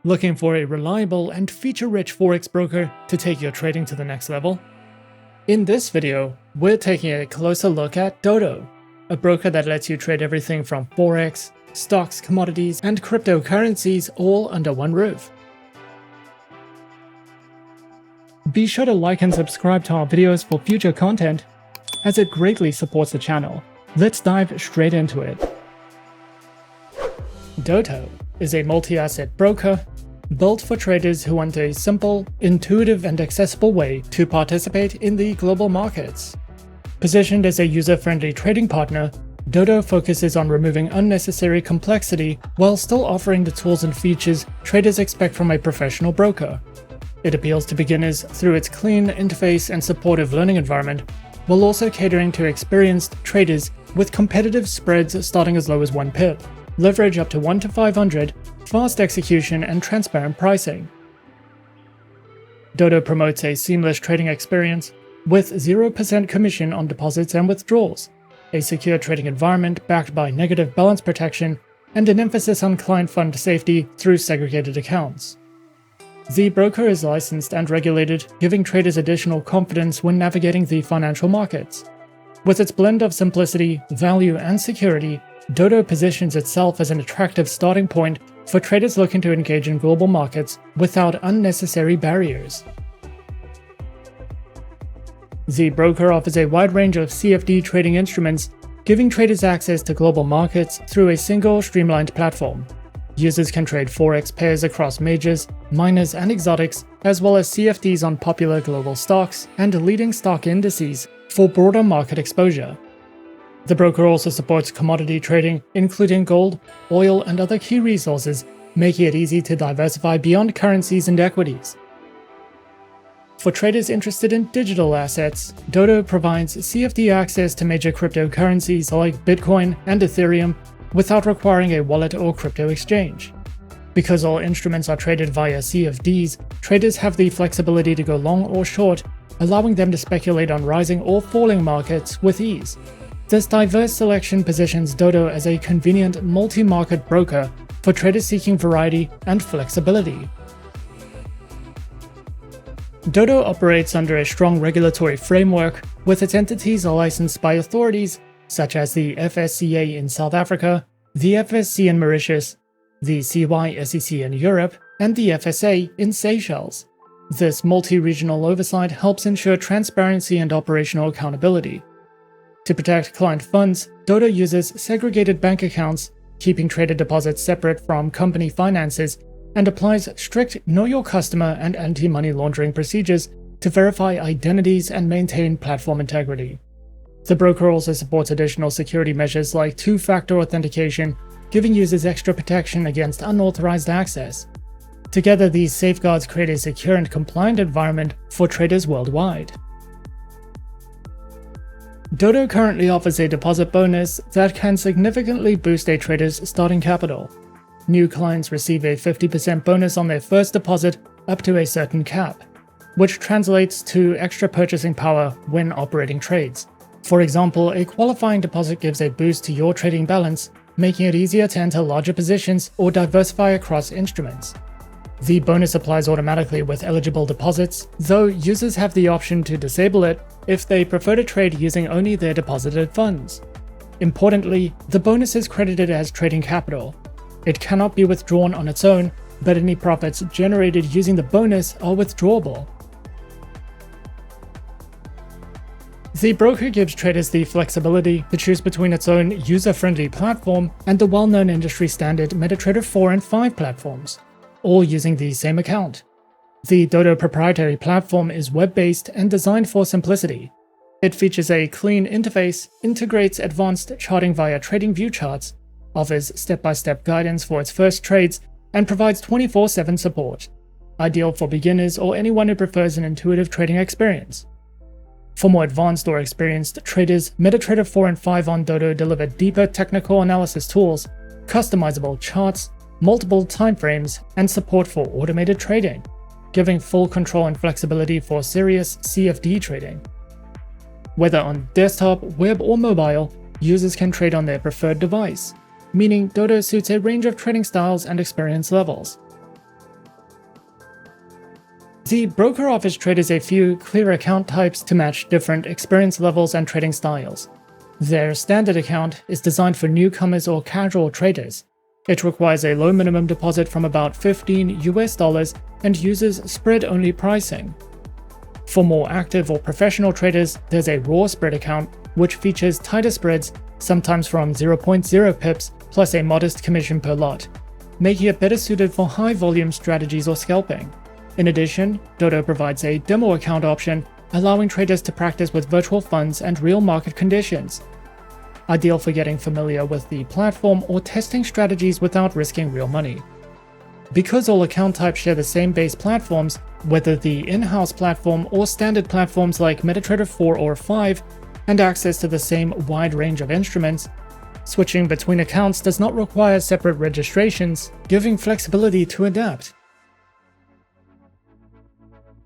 Looking for a reliable and feature-rich forex broker to take your trading to the next level? In this video, we're taking a closer look at Doto, a broker that lets you trade everything from forex, stocks, commodities, and cryptocurrencies all under one roof. Be sure to like and subscribe to our videos for future content, as it greatly supports the channel. Let's dive straight into it. Doto is a multi-asset broker built for traders who want a simple, intuitive, and accessible way to participate in the global markets. Positioned as a user-friendly trading partner, Doto focuses on removing unnecessary complexity while still offering the tools and features traders expect from a professional broker. It appeals to beginners through its clean interface and supportive learning environment, while also catering to experienced traders with competitive spreads starting as low as 1 pip, leverage up to 1 to 500, fast execution, and transparent pricing. Doto promotes a seamless trading experience with 0% commission on deposits and withdrawals, a secure trading environment backed by negative balance protection, and an emphasis on client fund safety through segregated accounts. The broker is licensed and regulated, giving traders additional confidence when navigating the financial markets. With its blend of simplicity, value, and security, Doto positions itself as an attractive starting point for traders looking to engage in global markets without unnecessary barriers. The broker offers a wide range of CFD trading instruments, giving traders access to global markets through a single, streamlined platform. Users can trade forex pairs across majors, minors, and exotics, as well as CFDs on popular global stocks and leading stock indices for broader market exposure. The broker also supports commodity trading, including gold, oil, and other key resources, making it easy to diversify beyond currencies and equities. For traders interested in digital assets, Doto provides CFD access to major cryptocurrencies like Bitcoin and Ethereum without requiring a wallet or crypto exchange. Because all instruments are traded via CFDs, traders have the flexibility to go long or short, allowing them to speculate on rising or falling markets with ease. This diverse selection positions Doto as a convenient multi-market broker for traders seeking variety and flexibility. Doto operates under a strong regulatory framework, with its entities licensed by authorities such as the FSCA in South Africa, the FSC in Mauritius, the CYSEC in Europe, and the FSA in Seychelles. This multi-regional oversight helps ensure transparency and operational accountability. To protect client funds, Doto uses segregated bank accounts, keeping trader deposits separate from company finances, and applies strict Know Your Customer and anti-money laundering procedures to verify identities and maintain platform integrity. The broker also supports additional security measures like two-factor authentication, giving users extra protection against unauthorized access. Together, these safeguards create a secure and compliant environment for traders worldwide. Doto currently offers a deposit bonus that can significantly boost a trader's starting capital. New clients receive a 50% bonus on their first deposit up to a certain cap, which translates to extra purchasing power when operating trades. For example, a qualifying deposit gives a boost to your trading balance, making it easier to enter larger positions or diversify across instruments. The bonus applies automatically with eligible deposits, though users have the option to disable it if they prefer to trade using only their deposited funds. Importantly, the bonus is credited as trading capital. It cannot be withdrawn on its own, but any profits generated using the bonus are withdrawable. The broker gives traders the flexibility to choose between its own user-friendly platform and the well-known industry standard MetaTrader 4 and 5 platforms, all using the same account. The Doto proprietary platform is web-based and designed for simplicity. It features a clean interface, integrates advanced charting via TradingView charts, offers step-by-step guidance for its first trades, and provides 24/7 support, ideal for beginners or anyone who prefers an intuitive trading experience. For more advanced or experienced traders, MetaTrader 4 and 5 on Doto deliver deeper technical analysis tools, customizable charts, multiple timeframes, and support for automated trading, giving full control and flexibility for serious CFD trading. Whether on desktop, web, or mobile, users can trade on their preferred device, meaning Doto suits a range of trading styles and experience levels. The broker offers traders a few clear account types to match different experience levels and trading styles. Their standard account is designed for newcomers or casual traders. It requires a low minimum deposit from about $15 and uses spread-only pricing. For more active or professional traders, there's a raw spread account, which features tighter spreads, sometimes from 0.0 pips, plus a modest commission per lot, making it better suited for high-volume strategies or scalping. In addition, Doto provides a demo account option, allowing traders to practice with virtual funds and real market conditions. Ideal for getting familiar with the platform or testing strategies without risking real money. Because all account types share the same base platforms, whether the in-house platform or standard platforms like MetaTrader 4 or 5, and access to the same wide range of instruments, switching between accounts does not require separate registrations, giving flexibility to adapt.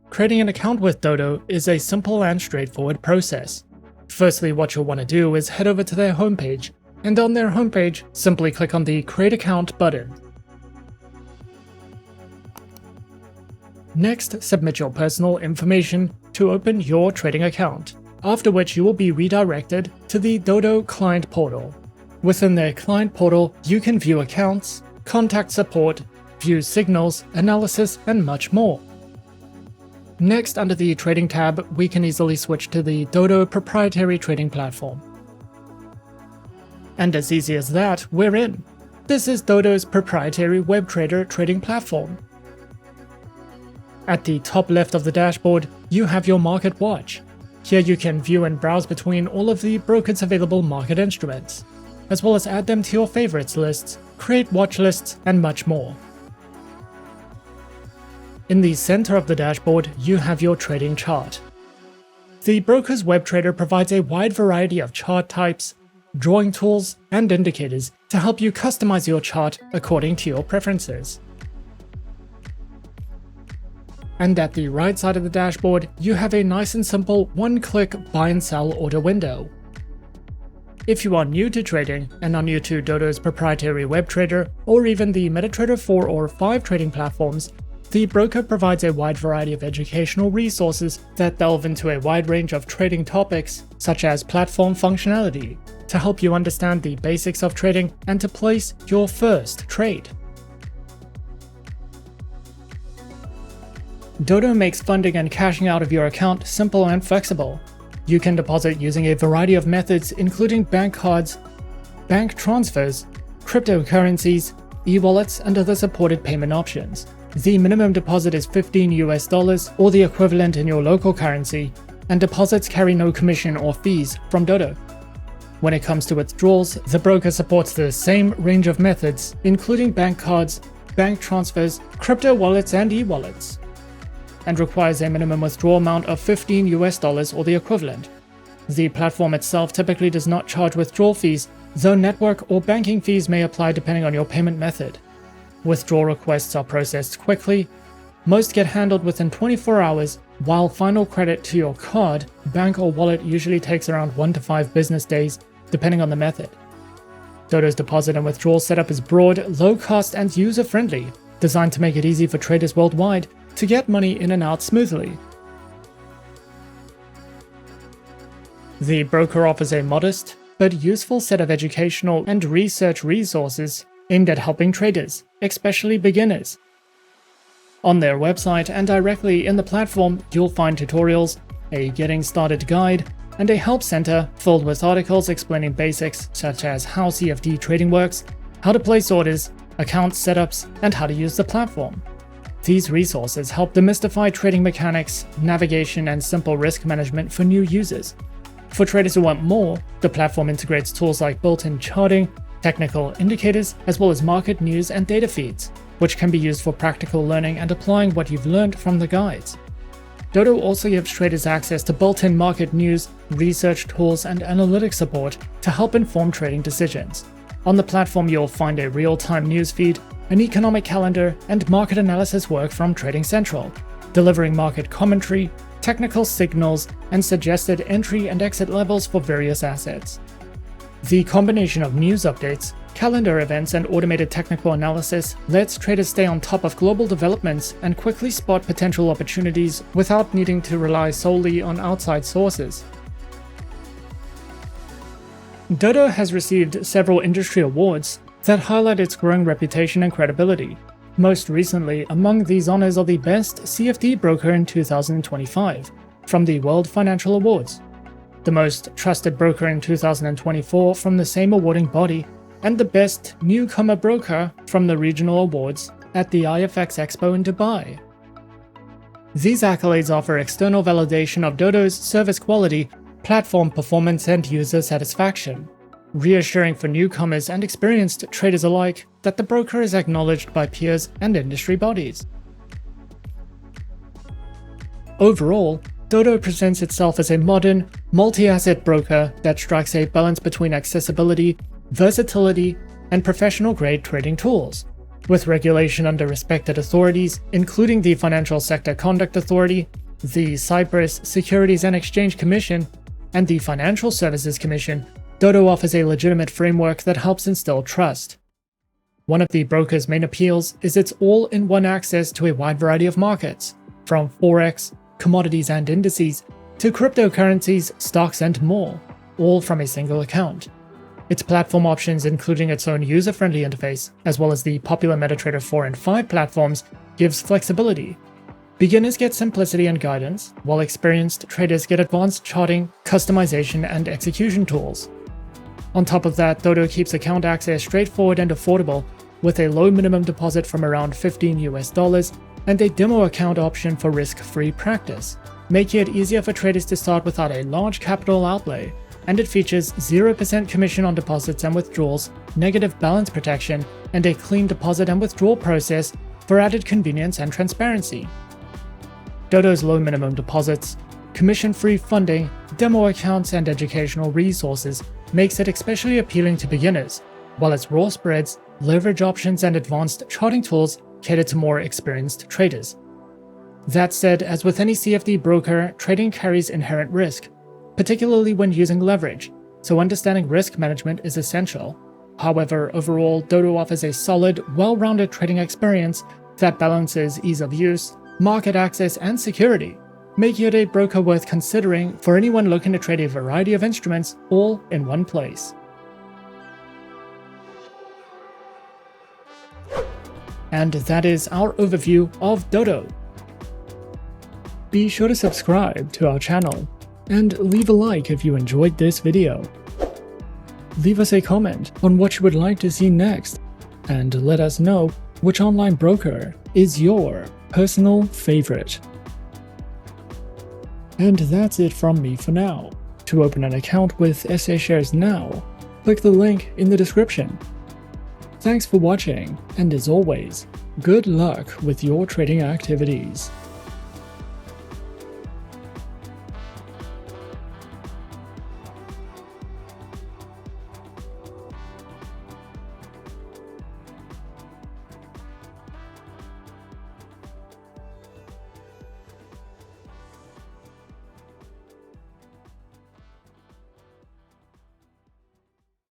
Creating an account with Doto is a simple and straightforward process. Firstly, what you'll want to do is head over to their homepage, and on their homepage, simply click on the Create Account button. Next, submit your personal information to open your trading account, after which you will be redirected to the Doto client portal. Within their client portal, you can view accounts, contact support, view signals, analysis, and much more. Next, under the Trading tab, we can easily switch to the Doto proprietary trading platform. And as easy as that, we're in. This is Doto's proprietary web trader trading platform. At the top left of the dashboard, you have your market watch. Here you can view and browse between all of the broker's available market instruments, as well as add them to your favorites lists, create watch lists, and much more. In the center of the dashboard, you have your trading chart. The broker's web trader provides a wide variety of chart types, drawing tools, and indicators to help you customize your chart according to your preferences. And at the right side of the dashboard, you have a nice and simple one-click buy and sell order window. If you are new to trading and are new to Doto's proprietary web trader, or even the MetaTrader 4 or 5 trading platforms, the broker provides a wide variety of educational resources that delve into a wide range of trading topics, such as platform functionality, to help you understand the basics of trading and to place your first trade. Doto makes funding and cashing out of your account simple and flexible. You can deposit using a variety of methods, including bank cards, bank transfers, cryptocurrencies, e-wallets, and other supported payment options. The minimum deposit is $15 or the equivalent in your local currency, and deposits carry no commission or fees from Doto. When it comes to withdrawals, the broker supports the same range of methods, including bank cards, bank transfers, crypto wallets, and e-wallets, and requires a minimum withdrawal amount of $15 or the equivalent. The platform itself typically does not charge withdrawal fees, though network or banking fees may apply depending on your payment method. Withdrawal requests are processed quickly. Most get handled within 24 hours, while final credit to your card, bank, or wallet usually takes around 1 to 5 business days, depending on the method. Doto's deposit and withdrawal setup is broad, low-cost, and user-friendly, designed to make it easy for traders worldwide to get money in and out smoothly. The broker offers a modest but useful set of educational and research resources aimed at helping traders, especially beginners. On their website and directly in the platform, you'll find tutorials, a getting started guide, and a help center filled with articles explaining basics such as how CFD trading works, how to place orders, account setups, and how to use the platform. These resources help demystify trading mechanics, navigation, and simple risk management for new users. For traders who want more, the platform integrates tools like built-in charting, technical indicators, as well as market news and data feeds, which can be used for practical learning and applying what you've learned from the guides. Doto also gives traders access to built-in market news, research tools, and analytics support to help inform trading decisions. On the platform, you'll find a real-time news feed, an economic calendar, and market analysis work from Trading Central, delivering market commentary, technical signals, and suggested entry and exit levels for various assets. The combination of news updates, Calendar events and automated technical analysis lets traders stay on top of global developments and quickly spot potential opportunities without needing to rely solely on outside sources. Doto has received several industry awards that highlight its growing reputation and credibility. Most recently, among these honors are the Best CFD Broker in 2025 from the World Financial Awards, the Most Trusted Broker in 2024 from the same awarding body, and the Best Newcomer Broker from the Regional Awards at the IFX Expo in Dubai. These accolades offer external validation of Doto's service quality, platform performance, and user satisfaction, reassuring for newcomers and experienced traders alike that the broker is acknowledged by peers and industry bodies. Overall, Doto presents itself as a modern, multi-asset broker that strikes a balance between accessibility, versatility, and professional-grade trading tools. With regulation under respected authorities, including the Financial Sector Conduct Authority, the Cyprus Securities and Exchange Commission, and the Financial Services Commission, Doto offers a legitimate framework that helps instill trust. One of the broker's main appeals is its all-in-one access to a wide variety of markets, from Forex, commodities and indices, to cryptocurrencies, stocks, and more, all from a single account. Its platform options, including its own user-friendly interface, as well as the popular MetaTrader 4 and 5 platforms, gives flexibility. Beginners get simplicity and guidance, while experienced traders get advanced charting, customization, and execution tools. On top of that, Doto keeps account access straightforward and affordable, with a low minimum deposit from around $15 and a demo account option for risk-free practice, making it easier for traders to start without a large capital outlay. And it features 0% commission on deposits and withdrawals, negative balance protection, and a clean deposit and withdrawal process for added convenience and transparency. Doto's low minimum deposits, commission-free funding, demo accounts, and educational resources makes it especially appealing to beginners, while its raw spreads, leverage options, and advanced charting tools cater to more experienced traders. That said, as with any CFD broker, trading carries inherent risk, particularly when using leverage, so understanding risk management is essential. However, overall, Doto offers a solid, well-rounded trading experience that balances ease of use, market access, and security, making it a broker worth considering for anyone looking to trade a variety of instruments all in one place. And that is our overview of Doto. Be sure to subscribe to our channel and leave a like if you enjoyed this video. Leave us a comment on what you would like to see next, and let us know which online broker is your personal favorite. And that's it from me for now. To open an account with SA Shares now, click the link in the description. Thanks for watching, and as always, good luck with your trading activities.